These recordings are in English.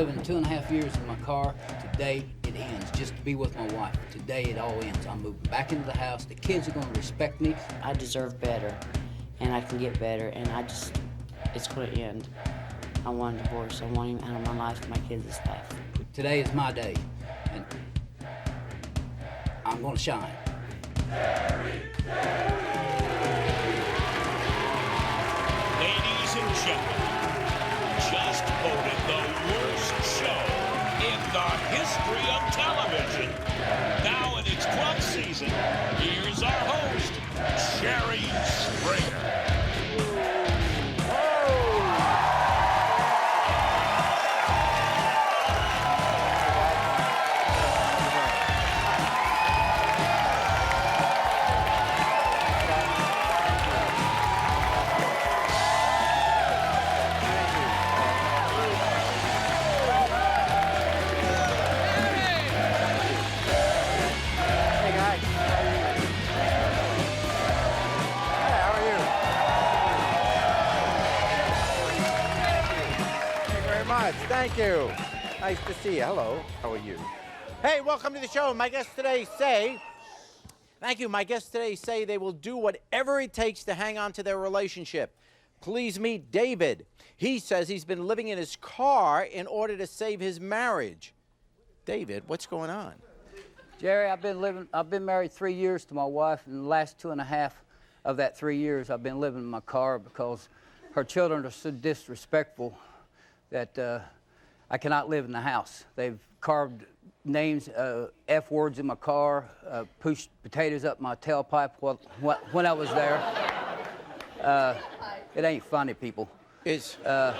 living 2.5 years in my car. Today it ends, just to be with my wife. Today it all ends. I'm moving back into the house. The kids are going to respect me. I deserve better, and I can get better, and it's going to end. I want a divorce. I want him out of my life and my kids' life. Today is my day, and I'm going to shine. Ladies and gentlemen, just voted the worst show in the history of television. Now in its 12th season, here's our host, Jerry Springer. Thank you. Nice to see you. Hello. How are you? Hey, welcome to the show. My guests today say, thank you. My guests today say they will do whatever it takes to hang on to their relationship. Please meet David. He says he's been living in his car in order to save his marriage. David, what's going on? Jerry, I've been married 3 years to my wife, and the last 2.5 of that 3 years I've been living in my car because her children are so disrespectful that I cannot live in the house. They've carved names, F words in my car, pushed potatoes up my tailpipe when I was there. It ain't funny, people. It's so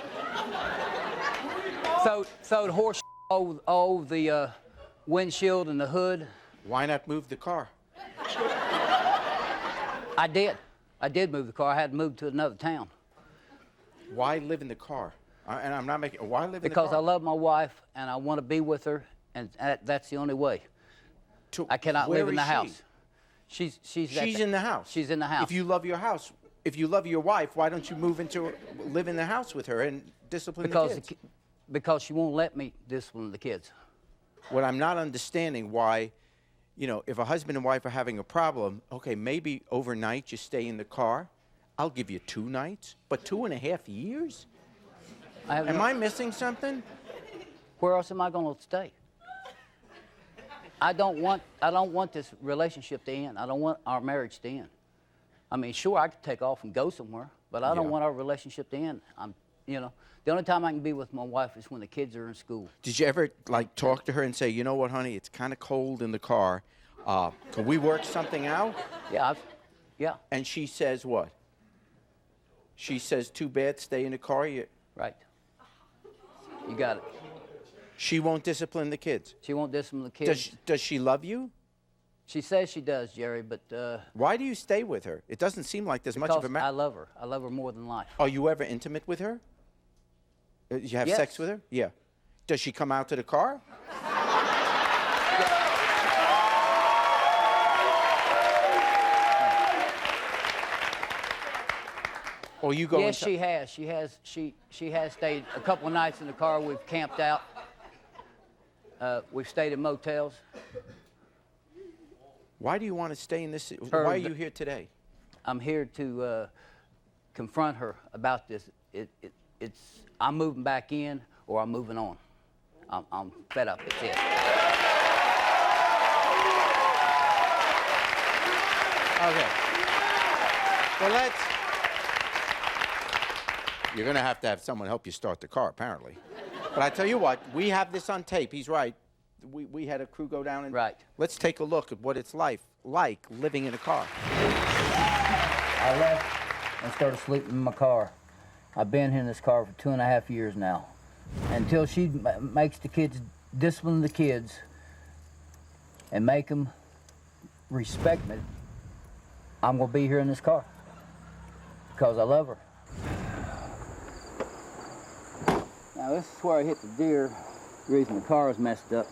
the horse all the windshield and the hood. Why not move the car? I did move the car. I had to move to another town. Why live in the car? And I'm not making. Why live in the car? Because I love my wife and I want to be with her, and that's the only way. I cannot live in the house. She's in the house. She's in the house. If you love your house, if you love your wife, why don't you live in the house with her and discipline the kids? Because she won't let me discipline the kids. What I'm not understanding why, if a husband and wife are having a problem, okay, maybe overnight you stay in the car. I'll give you 2 nights, but 2.5 years? Am I missing something? Where else am I going to stay? I don't want this relationship to end. I don't want our marriage to end. I mean, sure, I could take off and go somewhere, but I don't want our relationship to end. The only time I can be with my wife is when the kids are in school. Did you ever talk to her and say, you know what, honey, it's kind of cold in the car. Can we work something out? Yeah, yeah. And she says what? She says, too bad, stay in the car. Right. You got it. She won't discipline the kids. She won't discipline the kids. Does she love you? She says she does, Jerry, but... Why do you stay with her? It doesn't seem like there's much of a I love her. I love her more than life. Are you ever intimate with her? You have sex with her? Yeah. Does she come out to the car? Or you go? Yes, she has. She has stayed a couple of nights in the car. We've camped out. We've stayed in motels. Why do you want to stay in this? Why are you here today? I'm here to confront her about this. I'm moving back in, or I'm moving on. I'm fed up. That's it. Okay. Well, you're going to have someone help you start the car, apparently. But I tell you what, we have this on tape. He's right. We had a crew go down and... Right. Let's take a look at what it's like living in a car. I left and started sleeping in my car. I've been here in this car for 2.5 years now. Until she makes the kids, discipline the kids, and make them respect me, I'm going to be here in this car. Because I love her. Now this is where I hit the deer, the reason the car is messed up.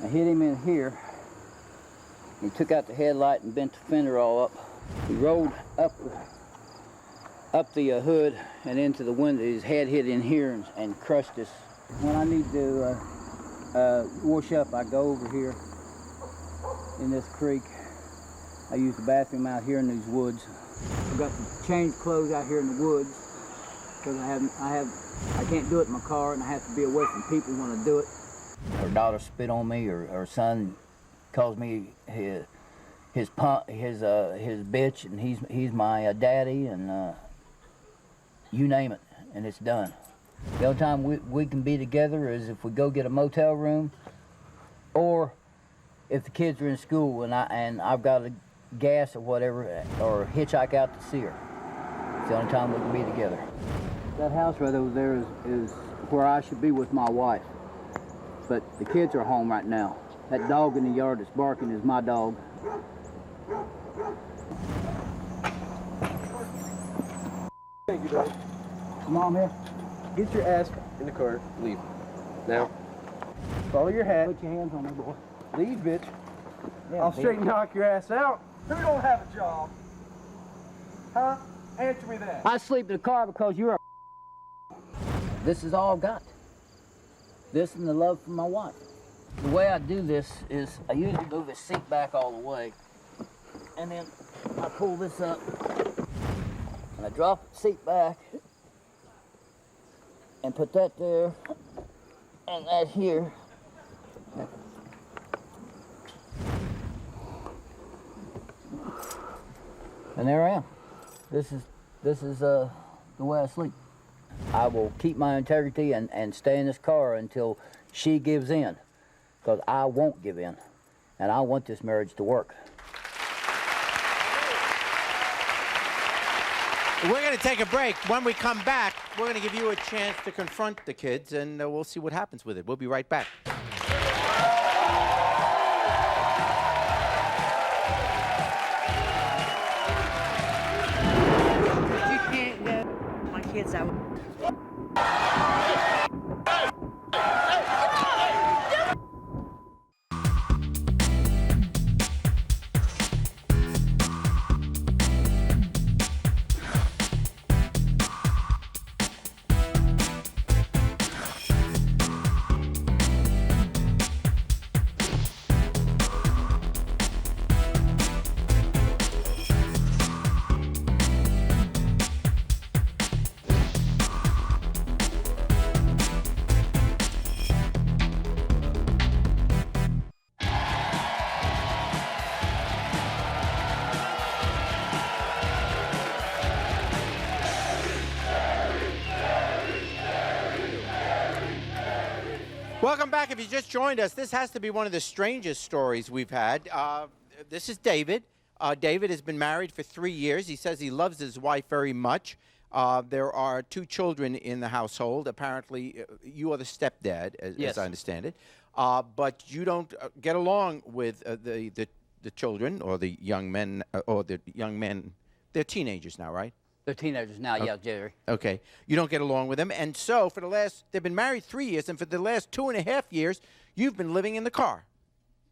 I hit him in here. He took out the headlight and bent the fender all up. He rolled up the hood and into the window. His head hit in here and crushed us. When I need to wash up, I go over here in this creek. I use the bathroom out here in these woods. I've got to change clothes out here in the woods because I can't do it in my car, and I have to be away from people when I do it. Her daughter spit on me, or her son calls me his bitch, and he's my daddy, and you name it, and it's done. The only time we can be together is if we go get a motel room, or if the kids are in school and I've got to gas or whatever, or hitchhike out to see her. It's the only time we can be together. That house right over there is where I should be with my wife, but the kids are home right now. That dog in the yard that's barking is my dog. Thank you, dog. Mom here. Get your ass in the car. Leave. Now. Follow your hat. Put your hands on me, boy. Leave, bitch. Yeah, I'll bitch. straight knock your ass out. Who don't have a job? Huh? Answer me that. I sleep in the car because you're a. This is all I've got. This and the love for my wife. The way I do this is I usually move the seat back all the way, and then I pull this up, and I drop the seat back, and put that there, and that here. And there I am. This is the way I sleep. I will keep my integrity and stay in this car until she gives in, because I won't give in, and I want this marriage to work. We're going to take a break. When we come back, we're going to give you a chance to confront the kids, and we'll see what happens with it. We'll be right back. You can't go. My kids out. Welcome back. If you just joined us, this has to be one of the strangest stories we've had. This is David. David has been married for 3 years. He says he loves his wife very much. There are 2 children in the household. Apparently, you are the stepdad, as I understand it. But you don't get along with the children or the young men, They're teenagers now, right? They're teenagers now, yeah, Jerry. Okay. You don't get along with them. And so they've been married 3 years, and for the last 2.5 years, you've been living in the car.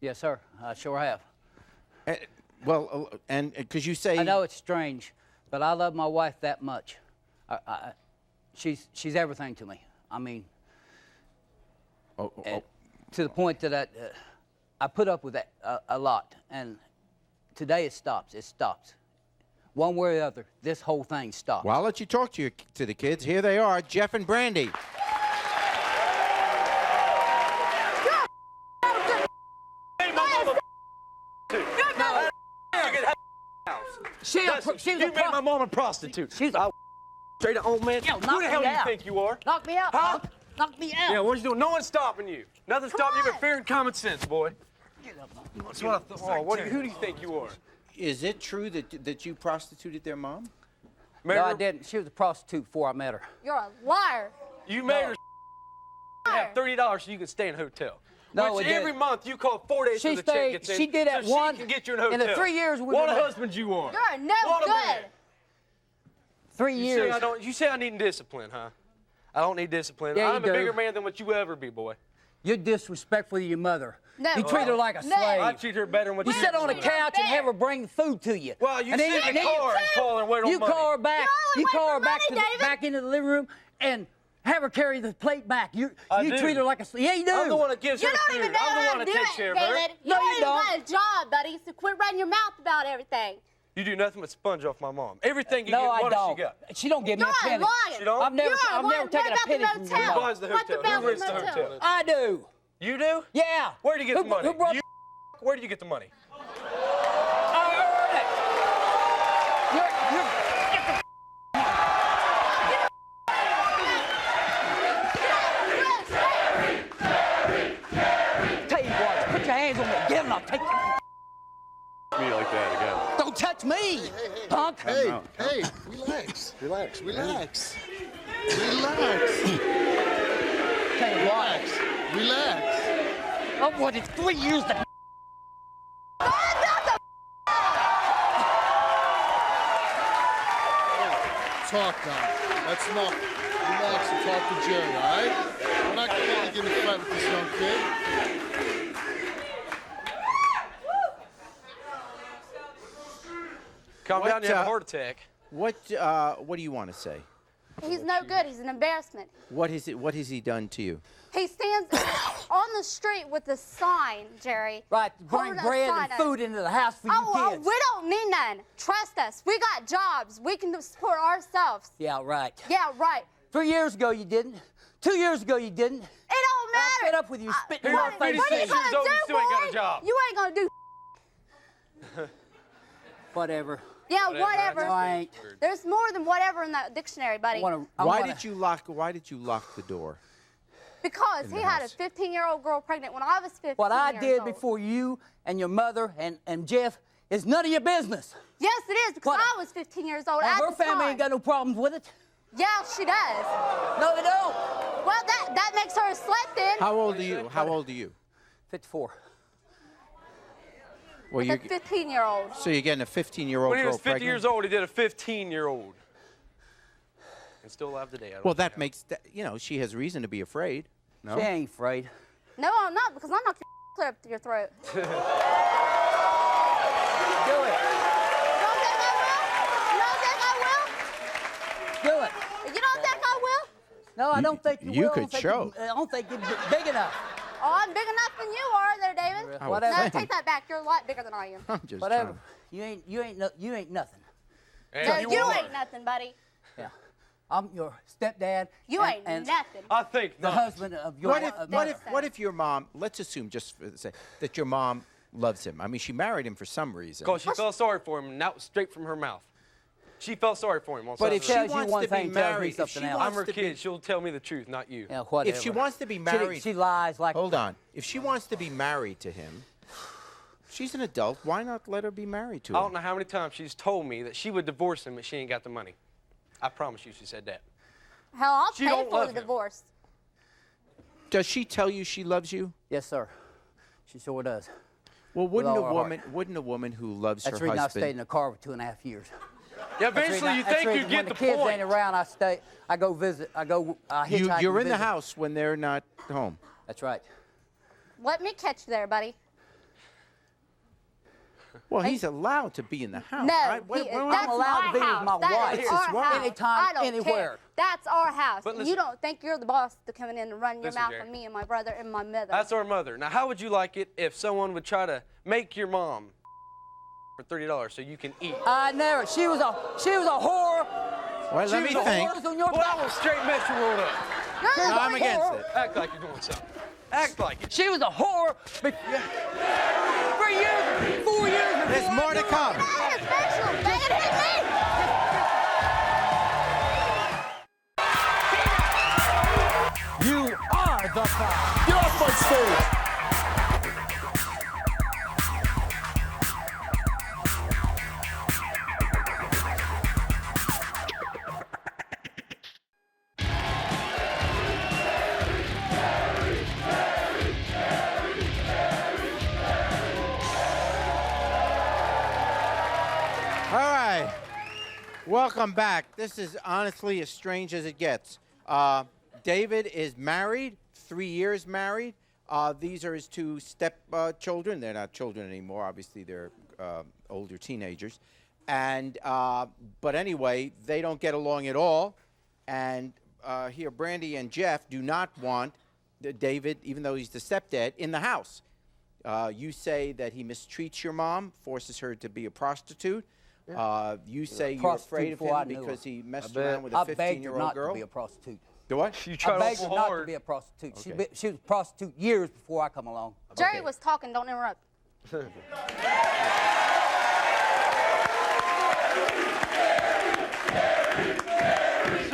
Yes, sir. I sure have. And because you say... I know it's strange, but I love my wife that much. She's everything to me. I mean, to the point that I put up with that a lot. And today it stops. It stops. One way or the other, this whole thing stops. Well, I'll let you talk to the kids. Here they are, Jeff and Brandy. You made my mom a prostitute. She's a straight up old man. Yo, Who the hell do you think you are? Knock me out, huh? Knock me out. Yeah, what you doing? No one's stopping you. Nothing's stopping you but fear and common sense, boy. That's what I thought. Who do you think you are? Is it true that you prostituted their mom? No, I didn't. She was a prostitute before I met her. You're a liar. You made her have $30 so you can stay in a hotel. No, which every month you call 4 days she so the check gets in. She did at so one. She can get you in a hotel. In the 3 years we've What been a husband you are. You're no what good. 3 years. You say I need discipline, huh? I don't need discipline. Yeah, I'm a you do. bigger man than what you ever be, boy. You're disrespectful to your mother. No. You treat her like a No. slave. I treat her better than what You you sit on the do. couch and have her bring food to you. Well, you And sit in the car and call her and wait on You money. call her back. You You always call her wait for back money, to David. back into the living room and have her carry the plate back. You do. treat her like a slave. Yeah, you do. I'm the one that gives You her don't food. even know I'm the how one to that do takes it, care of her. David. No, you You don't. got a job, buddy, so quit running your mouth about everything. You do nothing but sponge off my mom. Everything you No, get, I what don't. does she got? She don't give me You're a penny. lying. She don't? I've never, You're I've lying. never taken What a penny about from the your motel? Who mom. buys the What hotel? about Who rents the the motel? hotel? I do. You do? Yeah. Where do you get the money? Who brought You where do you get the money? I earn it. You're tell you what, put your hands on me again and I'll take you. Me like that again. Don't touch me, punk. Hey, Hey, relax, relax, relax. Relax, Tell you what, relax. I've waited 3 years to Talk now. Let's not relax and talk to Jerry, all right? We're not going to get in a fight with this young kid. Calm What, down, you have a uh, heart attack. What do you want to say? He's no good. He's an embarrassment. What has he done to you? He stands on the street with a sign, Jerry. right, bring holding a bread sign and up. food into the house for you Oh, kids. we don't need none. Trust us. We got jobs. We can support ourselves. Yeah, right. Yeah, right. 3 years ago you didn't. 2 years ago you didn't. It don't matter. I'm fed up with you spitting in You're my not face. What are you 56 years gonna old, do, you still ain't got a boy? job. You ain't gonna do. Whatever. Yeah, Whatever, whatever. No, I ain't. There's more than whatever in that dictionary, buddy. Why did you lock the door? Because he had a house. 15-year-old girl pregnant when I was 15 What I years did old. before you and your mother and Jeff is none of your business. Yes, it is, because What? I was 15 years old Now, at her the family time. ain't got no problems with it. Yeah, she does. No, they don't. Well, that makes her a slut then. How old are you? How old are you? 54. Well, With a 15-year-old. so you're getting a 15-year-old When he girl was 50 pregnant? years old, he did a 15-year-old. And still alive today. I don't Well, know. that makes she has reason to be afraid. No. She ain't afraid. No, I'm not, because I'll knock your clear up to your throat. Do it. You don't think I will? You don't think I will? Do it. You don't think I will? No, I don't think you you will. could I don't think show. I don't think you're big enough. Oh, I'm big enough than you are there, David. I would Whatever. No, think. take that back. You're a lot bigger than I am. I'm just Whatever. trying. You ain't nothing. And No, you are. ain't nothing, buddy. Yeah. I'm your stepdad. You and, ain't and nothing. I think the not. husband of your mother. What if your mom? Let's assume just for the sake that your mom loves him. I mean, she married him for some reason. Because she felt sorry for him, and that was straight from her mouth. She felt sorry for him. But if she Tells you wants one to be thing, tells me married, if something she else. I'm wants her to kid. be, She'll tell me the truth, not you. Yeah, whatever. if she wants to be married, she lies like. hold on. If she wants to be married to him, she's an adult. Why not let her be married to I him? don't know how many times she's told me that she would divorce him if she ain't got the money. I promise you she said that. Hell, I'll She pay don't for love the him. divorce. Does she tell you she loves you? Yes, sir. She sure does. Well, With all her wouldn't a woman who loves That's the her reason I husband? stayed in the car for 2.5 years. Yeah, That's the eventually reason you that's think the you reason get when the the kids point. ain't around, I go visit. I go hitchhike. You're and in the visit. house when they're not home. That's right. Let me catch you there, buddy. Well, he's allowed to be in the house. No, right? that's allowed to my be with house. my That is wife. It's our his wife. house. Anytime, I don't anywhere. Care. That's our house. But And listen- you don't think you're the boss to come in and run your Listen, mouth Jerry. on me and my brother and my mother. That's our mother. Now, how would you like it if someone would try to make your mom for $30 so you can eat? I never. She was a whore. Well, let me She was a think. Whores on your Well, I back. will straight mess your world up. You're No, I'm the against whore. it. Act like you're doing something. Act like it. She was a whore. 3 years, 4 years. There's before more I to knew come. her. That is special. They can hit me. You are the fire. Get off my stage! All right. Welcome back. This is honestly as strange as it gets. David is married, 3 years married. These are his two children. They're not children anymore. Obviously, they're older teenagers. And but anyway, they don't get along at all. And here, Brandy and Jeff do not want David, even though he's the stepdad, in the house. You say that he mistreats your mom, forces her to be a prostitute. You say you're afraid of him because he messed around with a 15-year-old girl. I begged her not to be a prostitute. Do what? You I tried begged her awful not hard. to be a prostitute. Okay. She was a prostitute years before I come along. Jerry was talking. Don't interrupt. Sit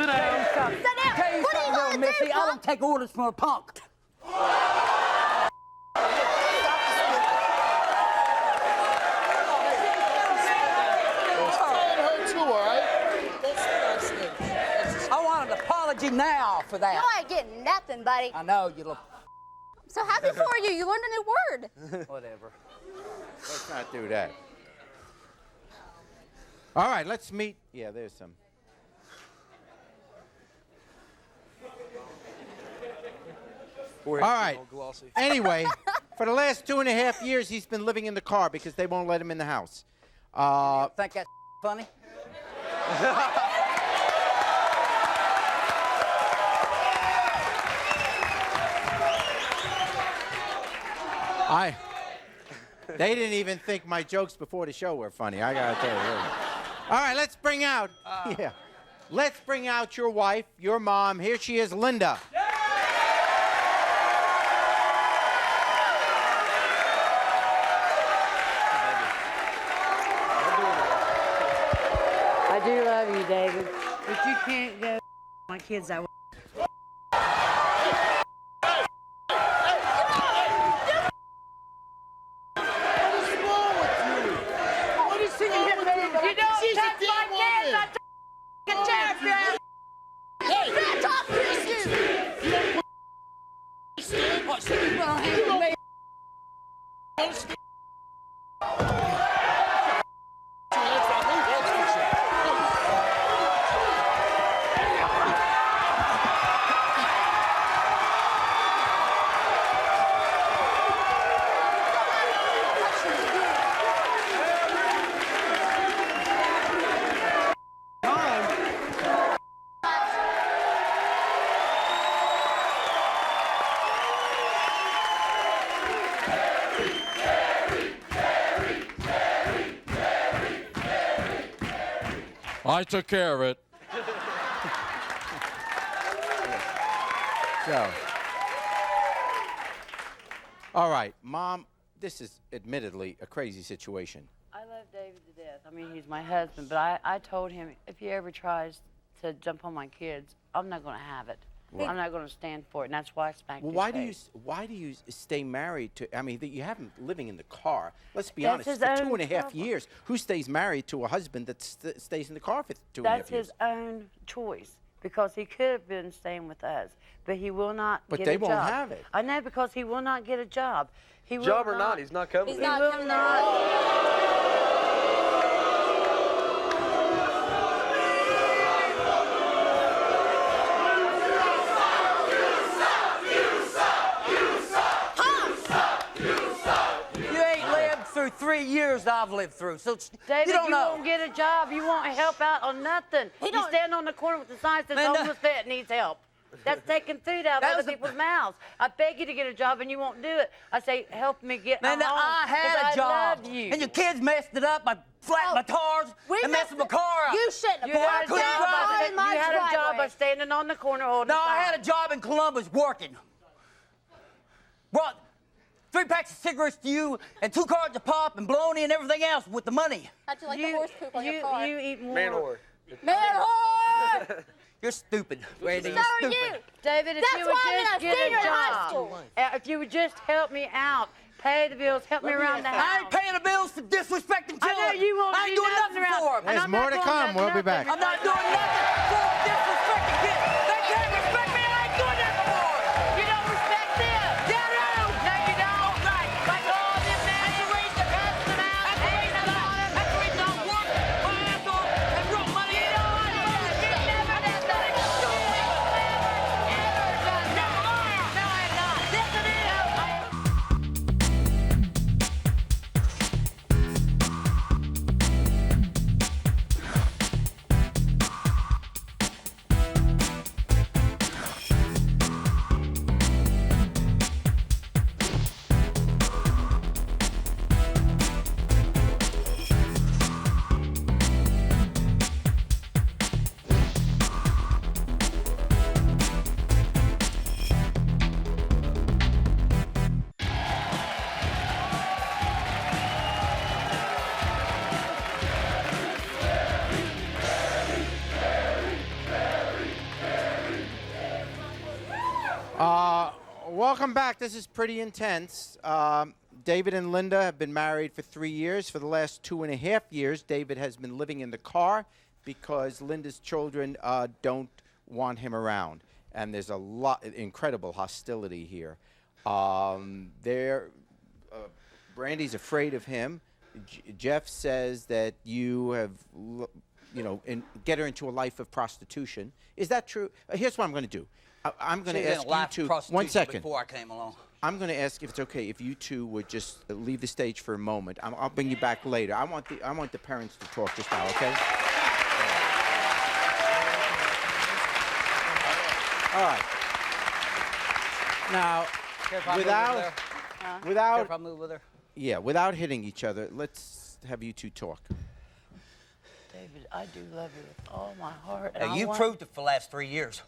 down. Sit down. Tell you What are you something, little gonna Missy, do, I don't take orders from a punk. I want an apology now for that. You ain't getting nothing, buddy. I know, you little... I'm so happy for you. You learned a new word. Whatever. Let's not do that. All right, let's meet. Yeah, there's some. All right. Anyway, for the last 2.5 years, he's been living in the car because they won't let him in the house. Think that's funny? They didn't even think my jokes before the show were funny. I gotta tell you. Really. All right, let's bring out. Let's bring out your wife, your mom. Here she is, Linda. I do love you, David, but you can't go my kids that way. I took care of it. So, all right, Mom, this is admittedly a crazy situation. I love David to death. I mean, he's my husband, but I told him if he ever tries to jump on my kids, I'm not going to have it. Right. I'm not going to stand for it, and that's why I spanked Well, his face. why do you stay married to? I mean, you have him living in the car. Let's be That's honest. his For own 2.5 problem. years, who stays married to a husband that stays in the car for 2.5 years? That's his own choice, because he could have been staying with us, but he will not But get they a won't job. have it. I know, because he will not get a job. He will Job or not, he's not coming. He's He not will coming not. You ain't lived through 3 years that I've lived through, so David, you don't know. won't get a job. You won't help out on nothing. You don't- stand on the corner with the sign that says Linda. homeless vet needs help. That's taking food out of That other was a- people's mouths. I beg you to get a job, and you won't do it. I say, help me get Man, a home. I had 'cause a job, I love you. and your kids messed it up. I flattened my tires We and messed my car up. You shouldn't have. You Boy, I had a couldn't job drive by in my you had a job by driveway. standing on the corner holding No, a sign. I had a job in Columbus working. Brought 3 packs of cigarettes to you and 2 cartons of pop and bologna and everything else with the money. How'd you like the horse poop on your car? You eat more. Man whore. Man, whore! You're stupid, Randy. So You're are stupid. you. David, if That's you would why I'm in just a get senior a in high job, school. if you would just help me out, pay the bills, help me around the I house. ain't paying the bills for disrespecting I children. know you won't I ain't do doing nothing around. for them. And There's I'm more not to doing come. nothing, We'll be nothing. back. I'm not doing nothing for disrespecting kids. They can't respect me. I ain't doing that for them. You don't respect them. Yeah, I do. No, you don't. Right. Like all them names, you raise the cuss them out. That's the reason I work my ass off and brought money in. You've never done that. Ever done that. No, I have not. Yes, it is. I Welcome back. This is pretty intense. David and Linda have been married for 3 years. For the last 2.5 years, David has been living in the car because Linda's children don't want him around. And there's a lot, incredible hostility here. Brandy's afraid of him. Jeff says that you have, get her into a life of prostitution. Is that true? Here's what I'm going to do. I'm going to ask you two. 1 second. Before I came along. I'm going to ask if it's okay if you two would just leave the stage for a moment. I'll bring you back later. I want the parents to talk just now. Okay. All right. Now, without hitting each other, let's have you two talk. David, I do love you with all my heart. Now, you proved it for the last 3 years.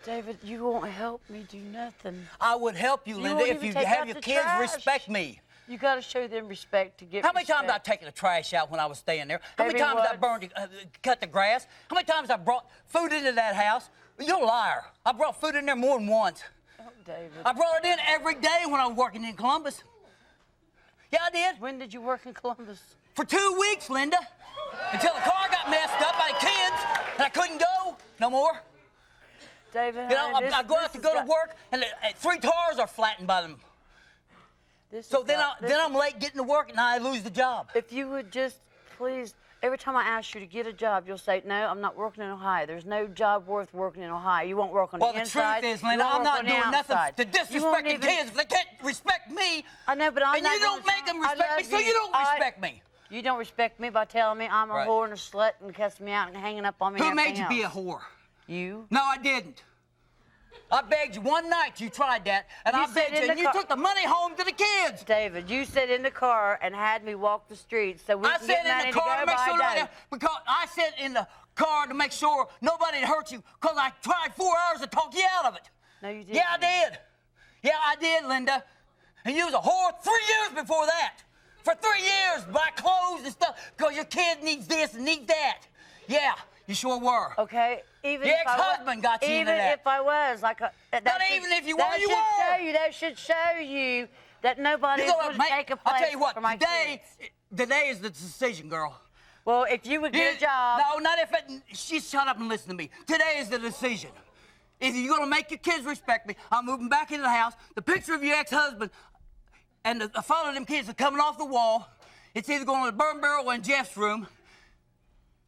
David, you won't help me do nothing. I would help you, Linda, if you have your kids respect me. You got to show them respect to get How many times respect. I taken the trash out when I was staying there? How many Maybe times I once. cut the grass? How many times I brought food into that house? You're a liar. I brought food in there more than once. Oh, David. I brought it in every day when I was working in Columbus. Yeah, I did. When did you work in Columbus? For 2 weeks, Linda. Until the car got messed up by the kids and I couldn't go no more. David, I go out to go to work and 3 tires are flattened by them. So then I'm late getting to work and I lose the job. If you would just please, every time I ask you to get a job, you'll say, no, I'm not working in Ohio. There's no job worth working in Ohio. You won't work on the inside. Well, the truth is, Linda, I'm not doing nothing to disrespect the kids. If they can't respect me, I know, but I'm not. And you don't make them respect me, so you don't respect me. You don't respect me by telling me I'm a whore and a slut and cussing me out and hanging up on me. Who made you be a whore? You. No, I didn't. I begged you one night, you tried that, and I begged you, and you took the money home to the kids. David, you sat in the car and had me walk the streets so we could get money to go buy dope. Because I sat in the car to make sure nobody had hurt you, because I tried 4 hours to talk you out of it. No, you didn't. Yeah, I did. Yeah, I did, Linda. And you was a whore 3 years before that. For 3 years, buy clothes and stuff, because your kid needs this and needs that. Yeah, you sure were. Okay, even your if I ex-husband got you into that. Even if I was, like a... Not even if you were, you were. That should show you that nobody would take a place I'll tell you what, for my kids. Today is the decision, girl. Well, if you would get a job... No, not if it... Shut up and listen to me. Today is the decision. If you're going to make your kids respect me, I'm moving back into the house. The picture of your ex-husband and the photo of them kids are coming off the wall. It's either going to the burn barrel or in Jeff's room.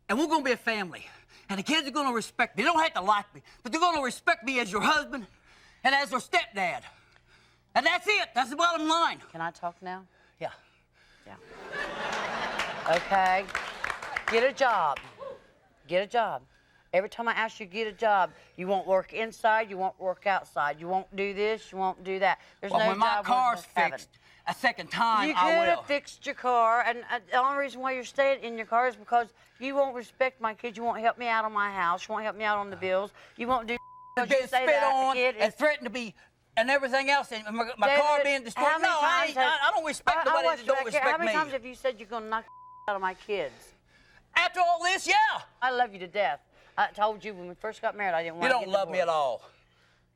And we're going to be a family. And the kids are going to respect me. They don't have to like me, but they're going to respect me as your husband and as their stepdad. And that's it. That's the bottom line. Can I talk now? Yeah. Yeah. Okay. Get a job. Get a job. Every time I ask you to get a job, you won't work inside, you won't work outside. You won't do this, you won't do that. There's no when my job car's worth having. fixed a second time, you I will. could have fixed your car, and the only reason why you're staying in your car is because you won't respect my kids. You won't help me out on my house. You won't help me out on the bills. You won't do. Being spit on and threatened to be and everything else, and my David, car being destroyed. No, I don't respect nobody that don't respect me. How many times have you said you're going to knock out of my kids? After all this, yeah. I love you to death. I told you when we first got married I didn't want to get You don't love me at all.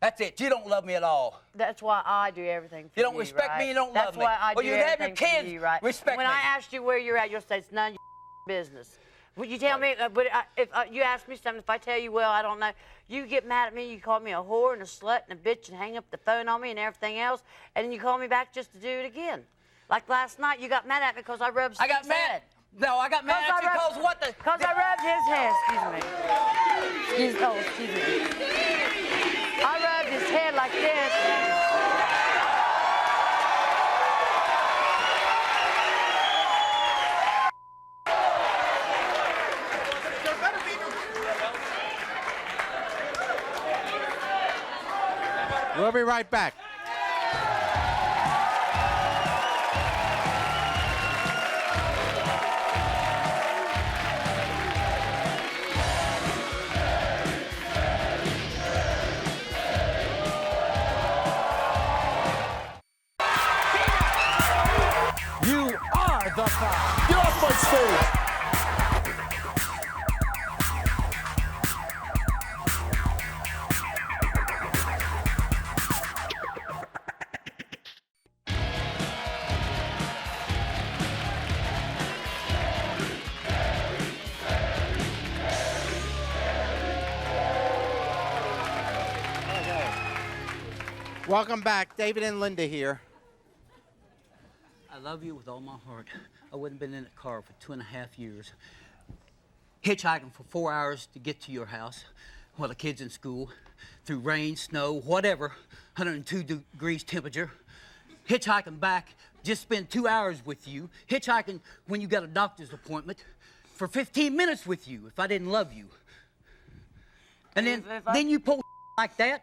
That's it. You don't love me at all. That's why I do everything for you. You don't respect me, you don't love me. That's why I do everything for you. Have your kids right? respect me. When I asked you where you're at, you'll say it's none of your business. Would you tell me, if you ask me something, if I tell you, well, I don't know, you get mad at me, you call me a whore and a slut and a bitch and hang up the phone on me and everything else, and then you call me back just to do it again. Like last night, you got mad at me because I rubbed Steve's head. No, I got mad at you because what the... Because I rubbed his head, excuse me. Excuse me. I rubbed his head like this. We'll be right back. You are the five. Get off my stage! Welcome back. David and Linda here. I love you with all my heart. I wouldn't have been in the car for 2.5 years, hitchhiking for 4 hours to get to your house while the kids in school, through rain, snow, whatever, 102 degrees temperature, hitchhiking back, just spend 2 hours with you, hitchhiking when you got a doctor's appointment, for 15 minutes with you if I didn't love you. And then you pull like that.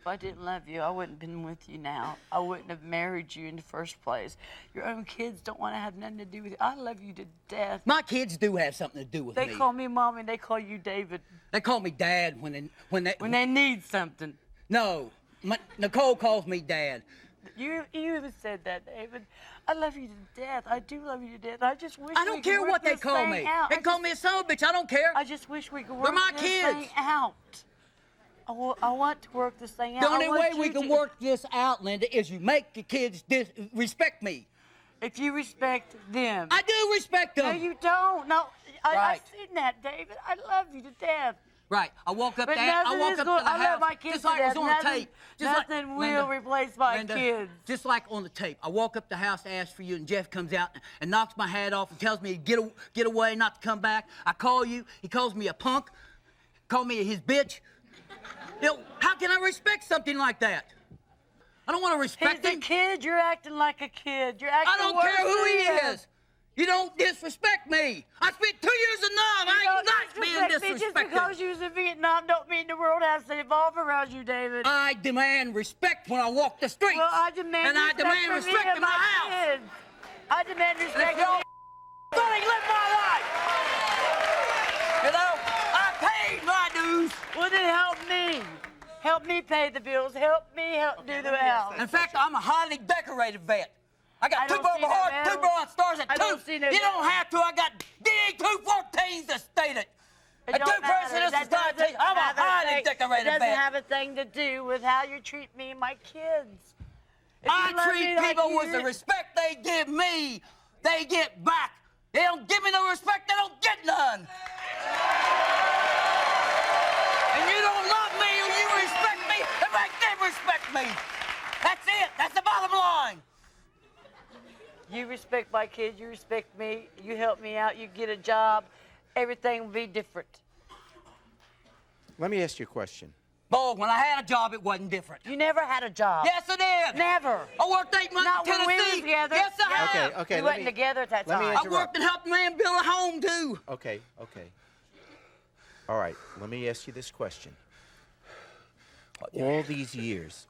If I didn't love you, I wouldn't have been with you now. I wouldn't have married you in the first place. Your own kids don't want to have nothing to do with you. I love you to death. My kids do have something to do with me. They call me Mommy, and they call you David. They call me Dad when they need something. No, Nicole calls me Dad. You even said that, David. I love you to death. I do love you to death. I just wish I don't care what they call me. They call me a son of a bitch. I don't care. I just wish we could work They're my this kids. thing out. I want to work this thing out. The only way we can work this out, Linda, is you make the kids respect me. If you respect them. I do respect them. No, you don't. No, Right. I've seen that, David. I love you to death. Right. I walk up But there. I nothing walk is up going. to the I house. love my kids Just to like it was death. on the tape. Nothing will replace my kids. Just like on the tape. I walk up the house to ask for you, and Jeff comes out and knocks my hat off and tells me to get away, not to come back. I call you. He calls me a punk. Call me his bitch. You know, how can I respect something like that? I don't want to respect him. He's a kid. You're acting like a kid. You're acting I don't worse care who than he is. You don't disrespect me. I spent 2 years in Nam. I ain't not being disrespect me. Just disrespected. because you was in Vietnam don't mean the world has to evolve around you, David. I demand respect when I walk the streets. Well, I demand and I demand from me respect and in my house. kids. I demand respect. If y'all fucking live my life, you know, I paid my dues. Well, then help me. Help me pay the bills. Help me do the house. In fact, I'm a highly decorated vet. I got I 2 don't Purple see no Hearts, 2 medal. Bronze Stars, and I 2. don't see no You don't medal. have to. I got DA-214s to state it. It And 2 don't matter. Presidents That Society. I'm a highly decorated It doesn't vet. have a thing to do with how you treat me and my kids. If I you love treat me like people you with the respect they give me. They get back. They don't give me no respect, they don't get none. And you don't love me or you respect me, and make them respect me. That's it. That's the bottom line. You respect my kids, you respect me, you help me out, you get a job, everything will be different. Let me ask you a question. Boy, when I had a job, it wasn't different. You never had a job. Yes, I did. Never. I worked 8 months Not in when we Tennessee. was together. Yes, I have. Okay, We let wasn't me- together at that let me time. I interrupt. worked and helped a man build a home, too. Okay. All right, let me ask you this question. All these years,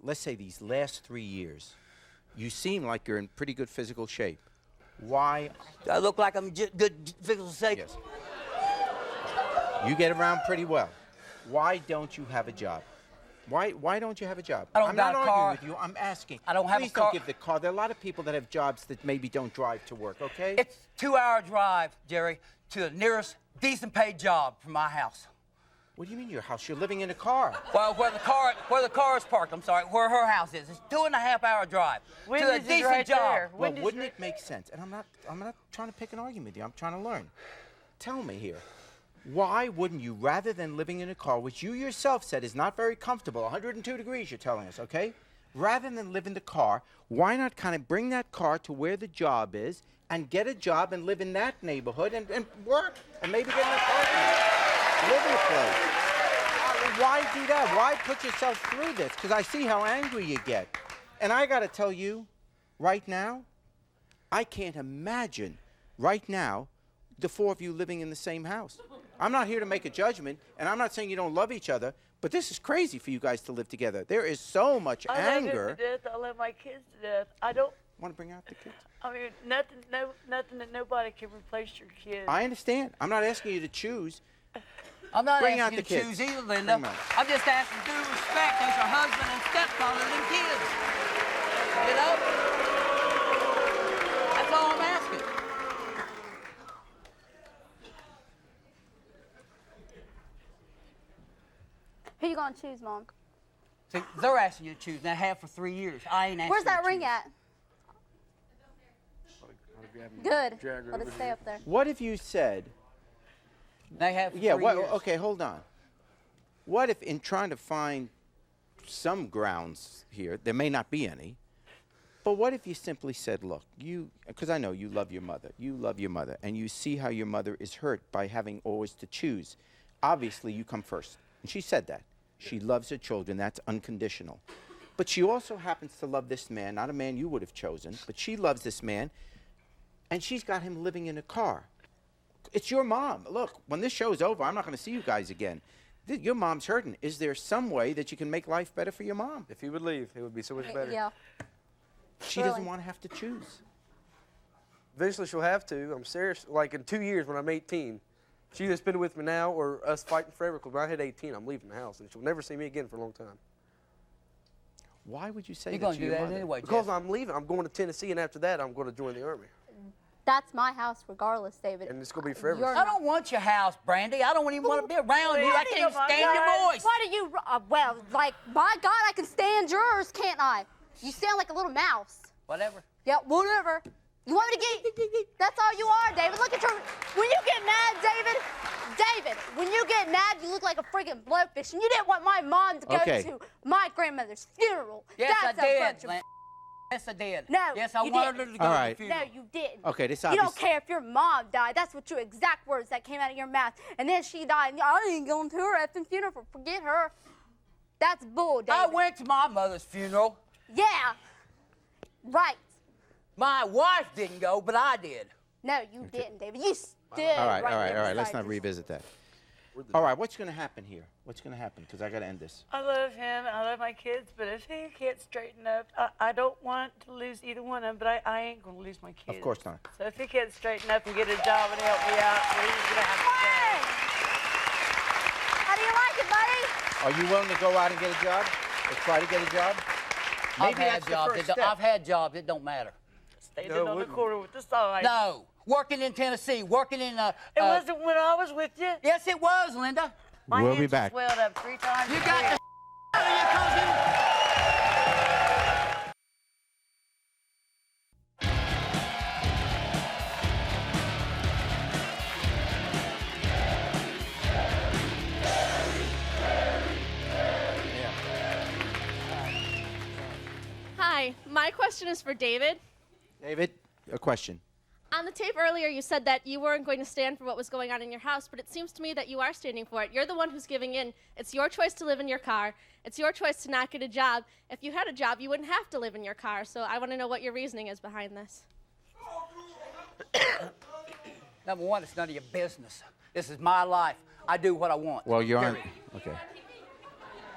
let's say these last 3 years, you seem like you're in pretty good physical shape. Why? Do I look like I'm in good physical shape? Yes. You get around pretty well. Why don't you have a job? Why don't you have a job? I don't I'm got not a car. arguing with you. I'm asking. I don't have a Please car. don't give the car. There are a lot of people that have jobs that maybe don't drive to work, okay? It's a 2-hour drive, Jerry, to the nearest decent paid job from my house. What do you mean your house? You're living in a car. Well, where the car is parked, I'm sorry, where her house is. It's a 2.5-hour drive to a Wendy's is decent right job. there. Well, Wendy's wouldn't right- it make sense? And I'm not trying to pick an argument with you. I'm trying to learn. Tell me here. Why wouldn't you, rather than living in a car, which you yourself said is not very comfortable, 102 degrees you're telling us, okay? Rather than live in the car, why not kind of bring that car to where the job is and get a job and live in that neighborhood and work and maybe get an apartment, live in a place? Why do that? Why put yourself through this? Because I see how angry you get. And I got to tell you, right now, I can't imagine right now the 4 of you living in the same house. I'm not here to make a judgment, and I'm not saying you don't love each other, but this is crazy for you guys to live together. There is so much I love anger. him to death. I love my kids to death. I don't. Want to bring out the kids? I mean, nothing that nobody can replace your kids. I understand. I'm not asking you to choose. I'm not Bring out asking you to the kids. choose either, Linda. Bring 'em out. I'm just asking due respect as your husband and stepfather and kids. You know? That's all I'm asking. Who you gonna choose, Mom? See, they're asking you to choose, and they have for 3 years. I ain't asking Where's you that to ring choose. at? Good. Let it stay up there. What if you said, They have for yeah, 3 years. okay, hold on. What if in trying to find some grounds here. There may not be any. But what if you simply said, look, because I know you love your mother. You love your mother. And you see how your mother is hurt by having always to choose. Obviously, you come first. And she said that. She loves her children. That's unconditional. But she also happens to love this man, not a man you would have chosen, but she loves this man. And she's got him living in a car. It's your mom. Look, when this show's over, I'm not going to see you guys again. Your mom's hurting. Is there some way that you can make life better for your mom? If he would leave, it would be so much better. Yeah. She doesn't want to have to choose. Eventually she'll have to. I'm serious. Like in 2 years when I'm 18, she either spend it with me now or us fighting forever. Because when I hit 18, I'm leaving the house. And she'll never see me again for a long time. Why would you say You're that going to to do your that mother? anyway, Because Jeff. I'm leaving. I'm going to Tennessee, and after that, I'm going to join the Army. That's my house regardless, David. And it's going to be forever. You're I don't want your house, Brandy. I don't even want to be around you. I can't stand your voice. What are you, well, like, by God, I can stand yours, can't I? You sound like a little mouse. Whatever. Yeah, whatever. You want me to get, that's all you are, David. Look at your, when you get mad, David, when you get mad, you look like a freaking blowfish, and you didn't want my mom to go to my grandmother's funeral. Yes, That's I did, a bunch of Lance. Yes, I did. No, yes, I you wanted didn't. her to go All to right. the funeral. No, you didn't. Okay, this You don't care if your mom died. That's what your exact words that came out of your mouth. And then she died. And I ain't going to her effing funeral. Forget her. That's bull, David. I went to my mother's funeral. Yeah. Right. My wife didn't go, but I did. No, you didn't, David. You stood All right. there Let's beside not your- revisit that. All right, what's going to happen here? What's going to happen? Because I got to end this. I love him. I love my kids. But if he can't straighten up, I don't want to lose either one of them. But I ain't going to lose my kids. Of course not. So if he can't straighten up and get a job and help me out, then he's going to have to Hey! How do you like it, buddy? Are you willing to go out and get a job? Or try to get a job? I've Maybe had that's the jobs. first step. I've had jobs. It don't matter. stay on the corner with the sign. No. Working in Tennessee. Working in... It wasn't when I was with you. Yes, it was, Linda. My We'll be hands back. swelled up 3 times. You got the out of your cousin. Hi, my question is for David. David, a question. On the tape earlier, you said that you weren't going to stand for what was going on in your house, but it seems to me that you are standing for it. You're the one who's giving in. It's your choice to live in your car. It's your choice to not get a job. If you had a job, you wouldn't have to live in your car. So I want to know what your reasoning is behind this. Number one, it's none of your business. This is my life. I do what I want. Well, you're on. Okay.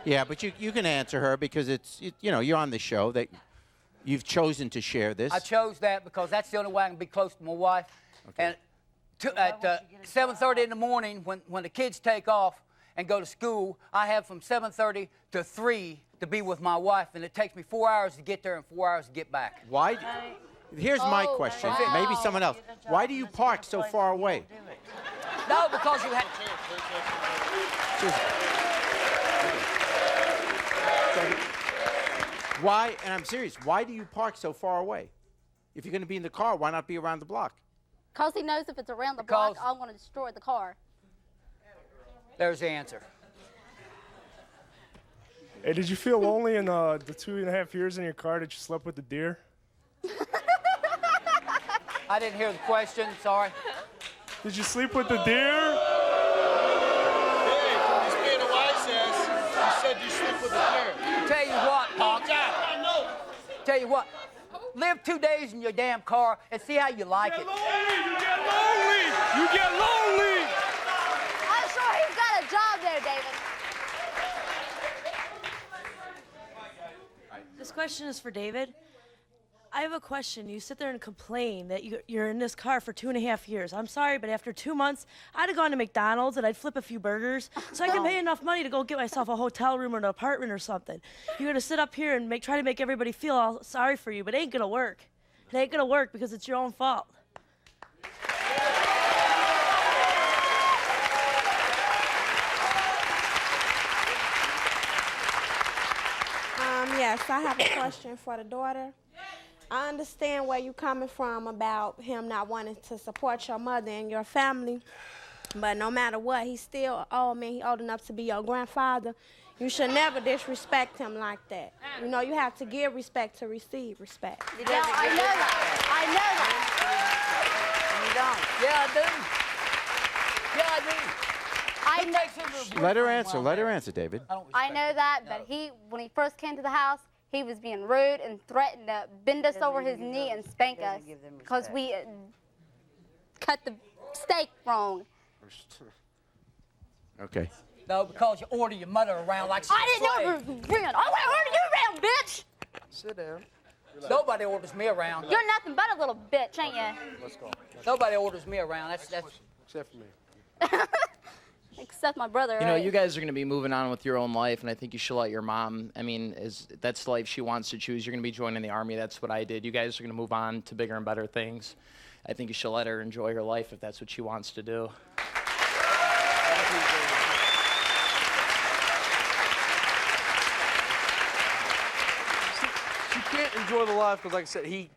Yeah, but you can answer her because you're on the show that you've chosen to share this. I chose that because that's the only way I can be close to my wife. Okay. And at 7:30 in the morning, when the kids take off and go to school, I have from 7:30 to 3 to be with my wife, and it takes me 4 hours to get there and 4 hours to get back. Why? Here's my question. wow. Maybe someone else. Why do you park so far away? No, because you had. Why? And I'm serious. Why do you park so far away? If you're going to be in the car, why not be around the block? Because he knows if it's around the Because- block, I'm going to destroy the car. There's the answer. Hey, did you feel lonely in the 2.5 years in your car that you slept with the deer? I didn't hear the question. Sorry. Did you sleep with the deer? Hey, he's being a wise ass. You said you sleep with a deer. Tell you what, Pop. Tell you what. Live 2 days in your damn car and see how you like it. You get lonely! You get lonely! I'm sure he's got a job there, David. This question is for David. I have a question. You sit there and complain that you're in this car for 2.5 years. I'm sorry, but after 2 months, I'd have gone to McDonald's and I'd flip a few burgers so I could pay enough money to go get myself a hotel room or an apartment or something. You're gonna sit up here and try to make everybody feel all sorry for you, but it ain't gonna work. It ain't gonna work because it's your own fault. Yes, I have a question for the daughter. I understand where you're coming from about him not wanting to support your mother and your family, but no matter what, he's still old man. He's old enough to be your grandfather. You should never disrespect him like that. You know, you have to give respect to receive respect. Yeah, I know that. I know that. You don't. Yeah, I do. I know. Let her answer. Let her answer, David. I know that, but when he first came to the house, he was being rude and threatened to bend us over his knee and spank us because we cut the steak wrong. Okay. No, because you order your mother around like she's I didn't know it was real. I want to order you around, bitch. Sit down. Nobody orders me around. You're nothing but a little bitch, ain't you? Let's go. Nobody orders me around. That's Except for me. Except my brother. You know, right? you guys are going to be moving on with your own life, and I think you should let your mom, I mean, that's the life she wants to choose. You're going to be joining the Army. That's what I did. You guys are going to move on to bigger and better things. I think you should let her enjoy her life if that's what she wants to do. She can't enjoy the life because, like I said, he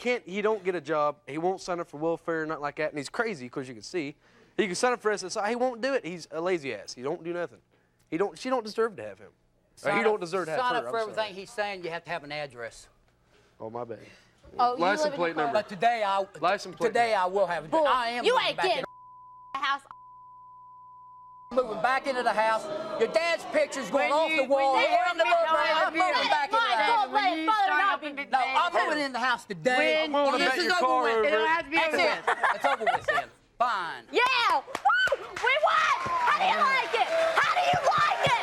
don't get a job. He won't sign up for welfare, nothing like that, and he's crazy because you can see. He can sign up for SSI. He won't do it. He's a lazy ass. He don't do nothing. She don't deserve to have him. Or he don't deserve to have her. Sign up for I'm everything sorry. he's saying. You have to have an address. Oh, my bad. Oh, you License live in plate the car. number. But today I will have it. Bull. I am You moving ain't back getting in. the house. Moving back into the house. Your dad's picture's going off the wall. when you I'm moving back into the house. No, I'm moving in the house today. This is over with. It'll have to be That's over it. It's over with then. Fine. Yeah! Woo! We won! How do you like it? How do you like it?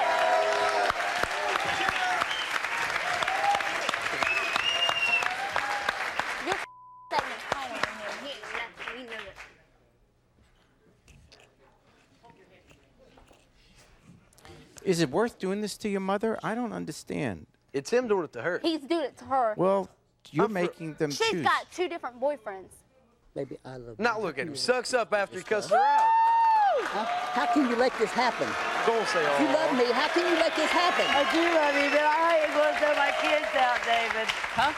You're setting the tone in here. He ain't nothing. We knew it. Is it worth doing this to your mother? I don't understand. It's him doing it to her. He's doing it to her. Well, you're making them She's choose. got 2 different boyfriends. Baby, I love you. Not look at him. Sucks up after he cussed her out. How can you let this happen? Don't say all If you love me, how can you let this happen? I do love you, but I ain't going to throw my kids out, David. Huh?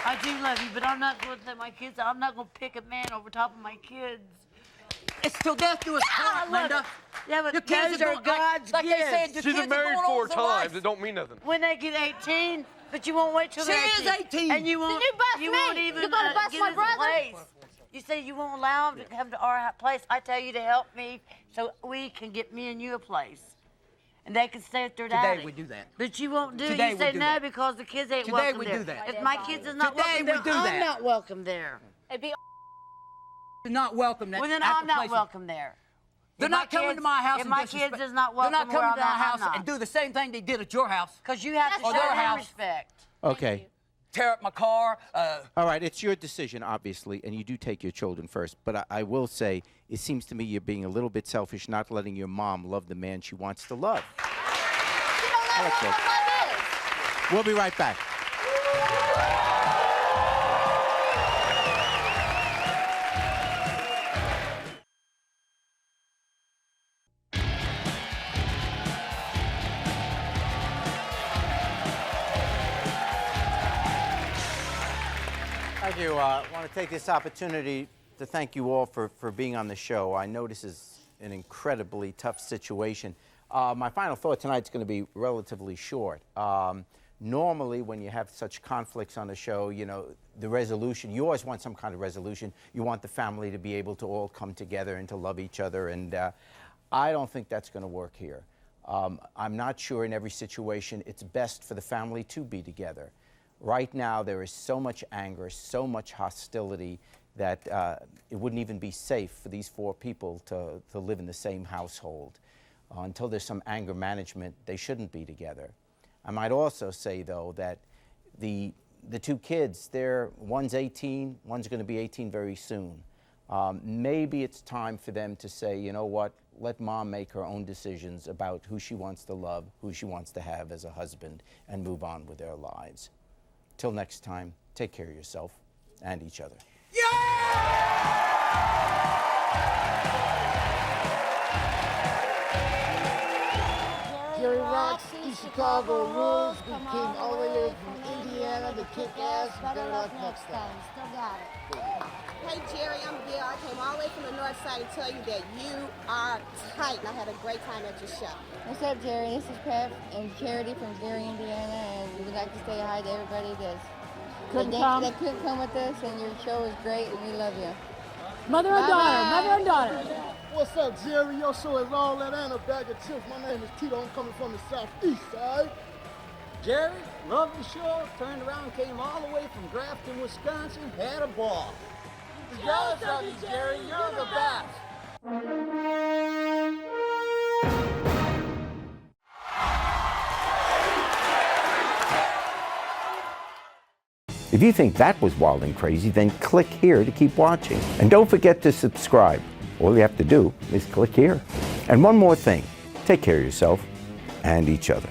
I do love you, but I'm not going to throw my kids out. I'm not going to pick a man over top of my kids. It's till death do us part, Linda. Yeah, but Your kids those are going- God's like gifts. they said, your She's kids been are married going 4 on for times. life. It don't mean nothing. When they get 18, but you won't wait till She they're is 18. And you won't. Then you bust you me. won't even You're gonna bust get my us a brother? place. You say you won't allow them to come to our place. I tell you to help me so we can get me and you a place. And they can stay with their daddy. Today we do that. But you won't do it. Today You we say do no that. because the kids ain't Today welcome we there. do that. If my kids is not Today welcome we there, do I'm that. not welcome there. It'd be You're not welcome. Well, then at I'm the not place. welcome there. They're If my not coming kids- to my house if and my disrespect. kids is not They're welcome not coming where to I'm my at, I'm house not. and do the same thing they did at your house. Because you have to Or show their them house. respect. Okay. Tear up my car. All right, it's your decision, obviously, and you do take your children first. But I will say, it seems to me you're being a little bit selfish, not letting your mom love the man she wants to love. You don't know what love is. We'll be right back. Thank you. I want to take this opportunity to thank you all for being on the show. I know this is an incredibly tough situation. My final thought tonight is going to be relatively short. Normally, when you have such conflicts on the show, you know, the resolution, you always want some kind of resolution. You want the family to be able to all come together and to love each other, and I don't think that's going to work here. I'm not sure in every situation it's best for the family to be together. Right now, there is so much anger, so much hostility that it wouldn't even be safe for these 4 people to live in the same household. Until there's some anger management, they shouldn't be together. I might also say, though, that the 2 kids, one's 18, one's going to be 18 very soon. Maybe it's time for them to say, you know what, let mom make her own decisions about who she wants to love, who she wants to have as a husband, and move on with their lives. Till next time, take care of yourself and each other. Jerry rocks, East Chicago rules. We came all the way from Indiana to kick ass. Better luck next time. Still got it. Hey Jerry, I'm Gail. I came all the way from the north side to tell you that you are tight, and I had a great time at your show. What's up, Jerry? This is Pat and Charity from Gary, Indiana, and we would like to say hi to everybody that couldn't come with us, and your show is great, and we love you. Mother and daughter, mother and daughter. What's up, Jerry? Your show is all that and a bag of chips. My name is Tito. I'm coming from the southeast side. Jerry, loved the show, turned around, came all the way from Grafton, Wisconsin, had a ball. We're jealous of you, Jerry. You're the best. If you think that was wild and crazy, then click here to keep watching. And don't forget to subscribe. All you have to do is click here. And one more thing, take care of yourself and each other.